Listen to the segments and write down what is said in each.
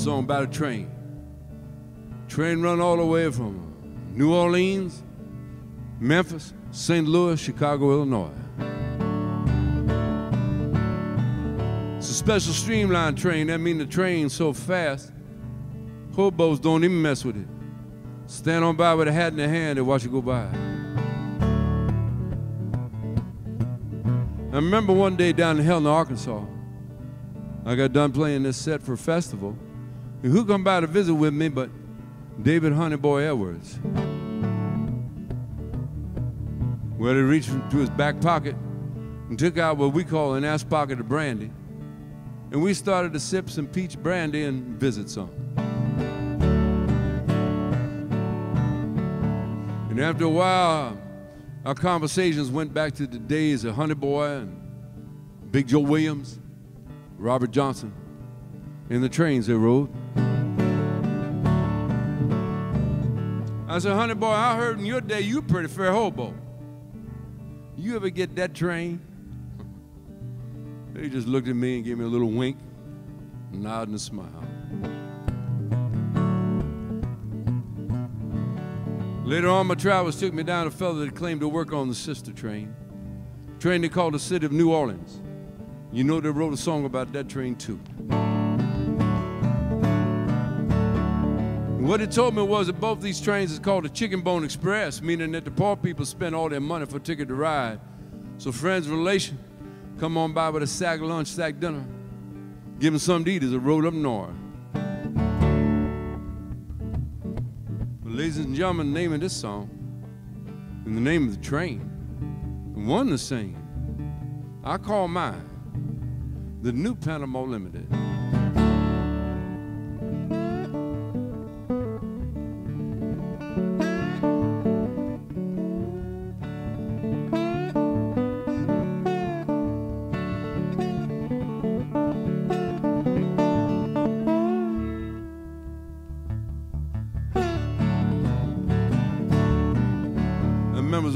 song about a train. Train run all the way from New Orleans, Memphis, St. Louis, Chicago, Illinois. It's a special streamlined train. That means the train's so fast, hobos don't even mess with it. Stand on by with a hat in their hand and watch it go by. I remember one day down in Helena, Arkansas, I got done playing this set for a festival. And who come by to visit with me but David Honeyboy Edwards? Well, he reached into his back pocket and took out what we call an ass pocket of brandy. And we started to sip some peach brandy and visit some. And after a while, our conversations went back to the days of Honey Boy and Big Joe Williams, Robert Johnson, and the trains they rode. I said, Honey Boy, I heard in your day you were pretty fair hobo. You ever get that train? He just looked at me and gave me a little wink, a nod and a smile. Later on, my travels took me down a fellow that claimed to work on the sister train. Train they called the city of New Orleans. You know they wrote a song about that train too. And what he told me was that both these trains is called the Chicken Bone Express, meaning that the poor people spend all their money for a ticket to ride. So friends and relations come on by with a sack lunch, sack dinner, give them something to eat as a road up north. But ladies and gentlemen, the name of this song and the name of the train, and one to sing, I call mine the New Panama Limited.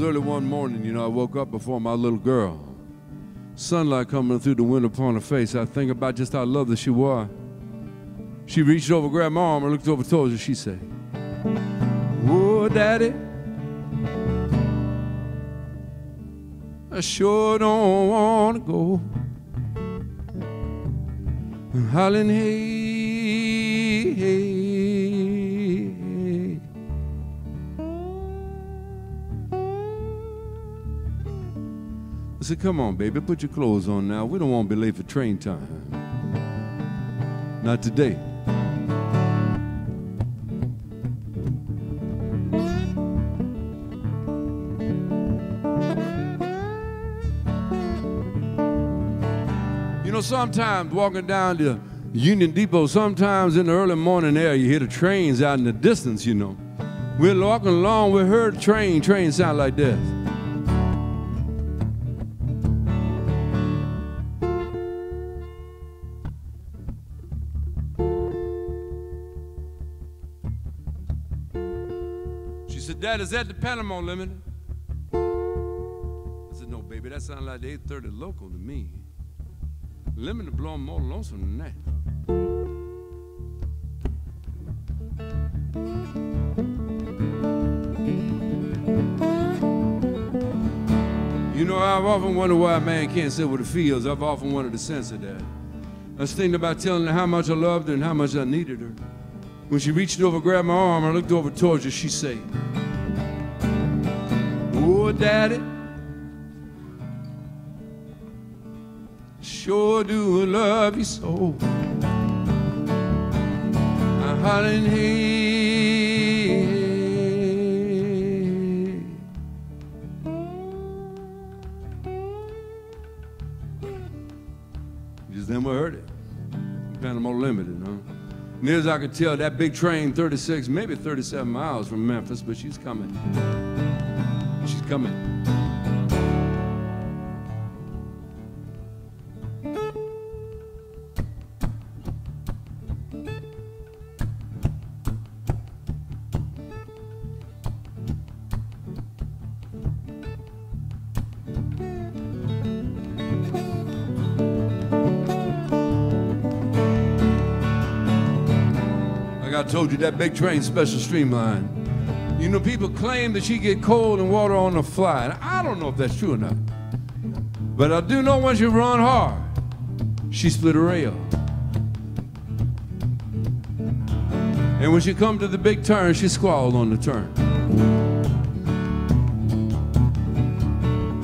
Early one morning, you know, I woke up before my little girl. Sunlight coming through the window upon her face. I think about just how lovely she was. She reached over, grabbed my arm, and looked over towards her. She said, "Oh, Daddy, I sure don't want to go. Hollering, hey, hey, hey." I said, "Come on, baby, put your clothes on now. We don't want to be late for train time. Not today." You know, sometimes walking down to Union Depot, sometimes in the early morning air, you hear the trains out in the distance, you know. We're walking along, we heard the train sound like this. Dad, is that the Panama Limited? I said, "No, baby, that sounds like the 8:30 local to me. Limited blowing more lonesome than that." You know, I've often wondered why a man can't say what he feels. I've often wanted a sense of that. I was thinking about telling her how much I loved her and how much I needed her. When she reached over, grabbed my arm, I looked over towards her, she said, "Oh, Daddy, sure do love you so. I'm hollering, hey, hey." Just then we heard it. Panama Limited, huh? Near as I could tell, that big train, 36, maybe 37 miles from Memphis, but she's coming. She's coming. I told you, that big train special streamline. You know, people claim that she get cold and water on the fly. And I don't know if that's true or not. But I do know when she run hard, she split a rail. And when she come to the big turn, she squalled on the turn.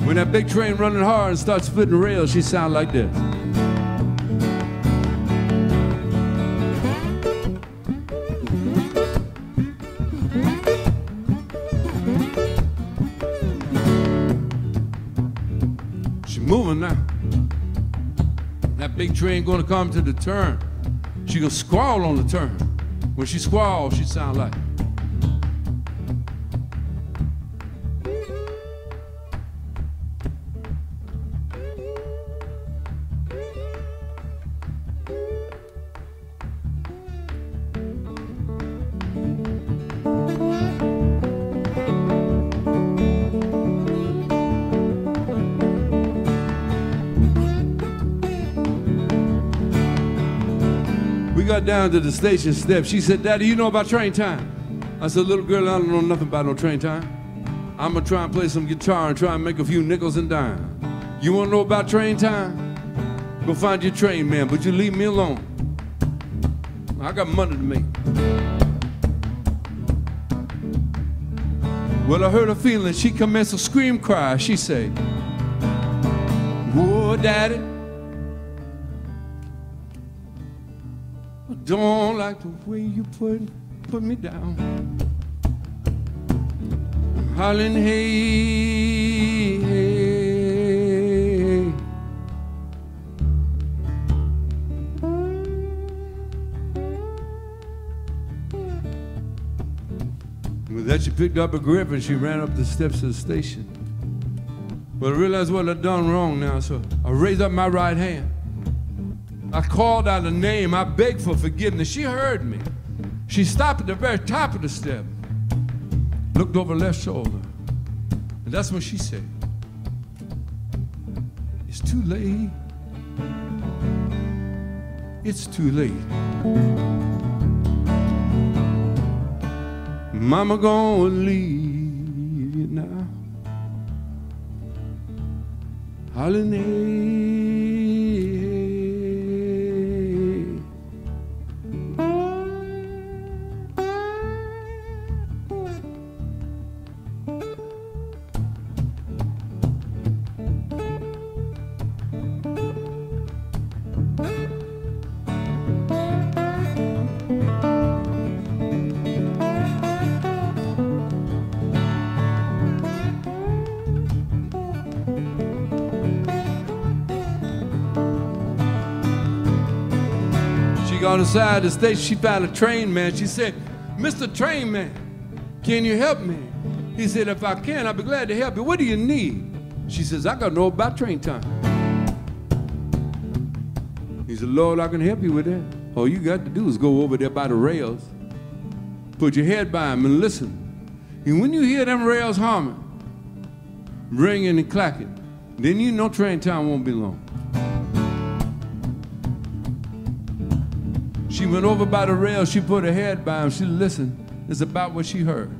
When that big train running hard and starts splitting rails, she sound like this. She's moving now. That big train gonna come to the turn. She gonna squall on the turn. When she squalls, she sound like. Got down to the station steps. She said, "Daddy, you know about train time?" I said, "Little girl, I don't know nothing about no train time. I'm gonna try and play some guitar and try and make a few nickels and dimes. You wanna know about train time? Go find your train man, but you leave me alone. I got money to make." Well, I heard her feeling. She commenced to scream, cry. She said, "Whoa, Daddy, don't like the way you put me down. Hollering, hey, hey. With that, she picked up a grip and she ran up the steps of the station. But I realized what I'd done wrong now, so I raised up my right hand. I called out a name. I begged for forgiveness. She heard me. She stopped at the very top of the step, looked over her left shoulder, and that's when she said, "It's too late. It's too late. Mama gonna leave you now. Holiday." On the side of the station, she found a train man. She said, "Mr. Train Man, can you help me?" He said, "If I can, I'll be glad to help you. What do you need?" She says, "I got to know about train time." He said, "Lord, I can help you with that. All you got to do is go over there by the rails, put your head by them and listen. And when you hear them rails humming, ringing and clacking, then you know train time won't be long." She went over by the rail, she put her head by him, she listened. It's about what she heard.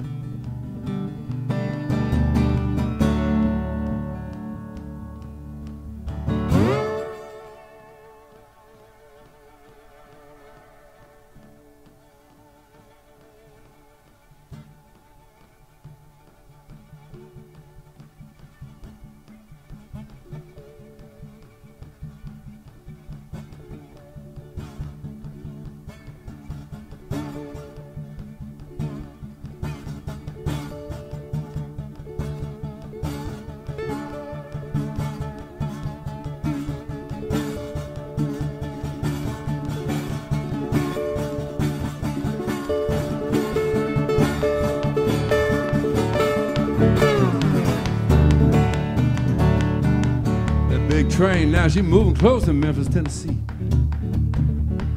Train now, she's moving close to Memphis, Tennessee.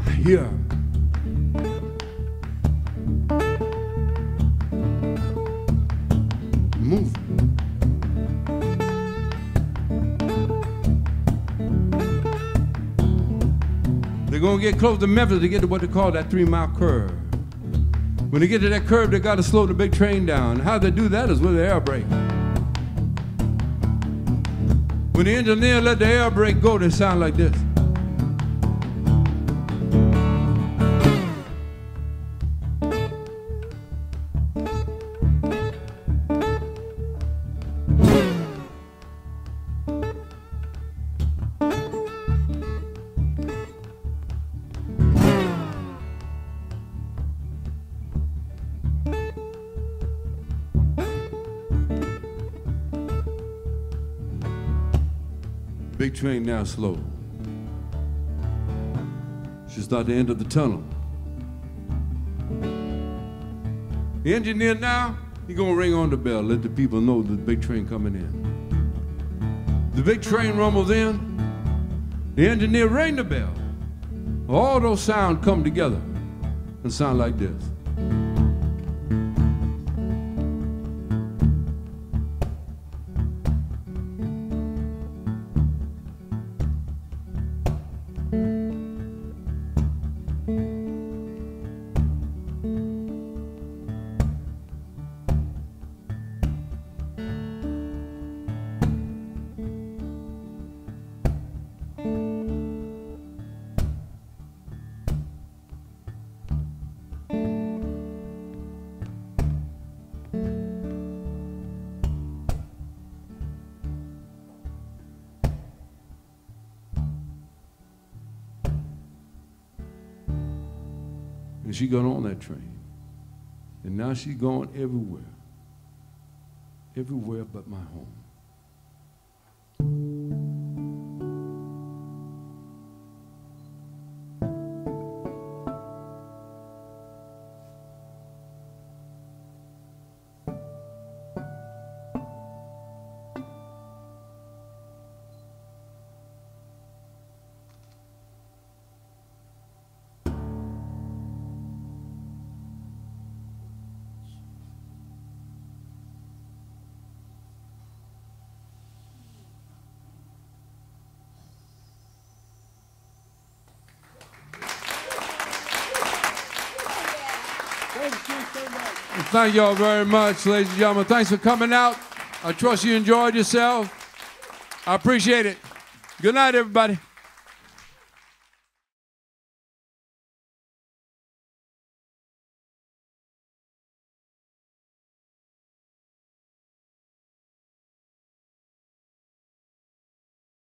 I hear her. Moving. They're gonna get close to Memphis to get to what they call that 3-mile curve. When they get to that curve, they got to slow the big train down. How they do that is with the air brake. When the engineer let the air brake go, they sound like this. Big train now slow. She's at the end of the tunnel. The engineer now, he gonna ring on the bell, let the people know the big train coming in. The big train rumbles in. The engineer ring the bell. All those sounds come together and sound like this. And she got on that train. And now she's going everywhere. Everywhere but my home. Thank you all very much, ladies and gentlemen. Thanks for coming out. I trust you enjoyed yourself. I appreciate it. Good night, everybody.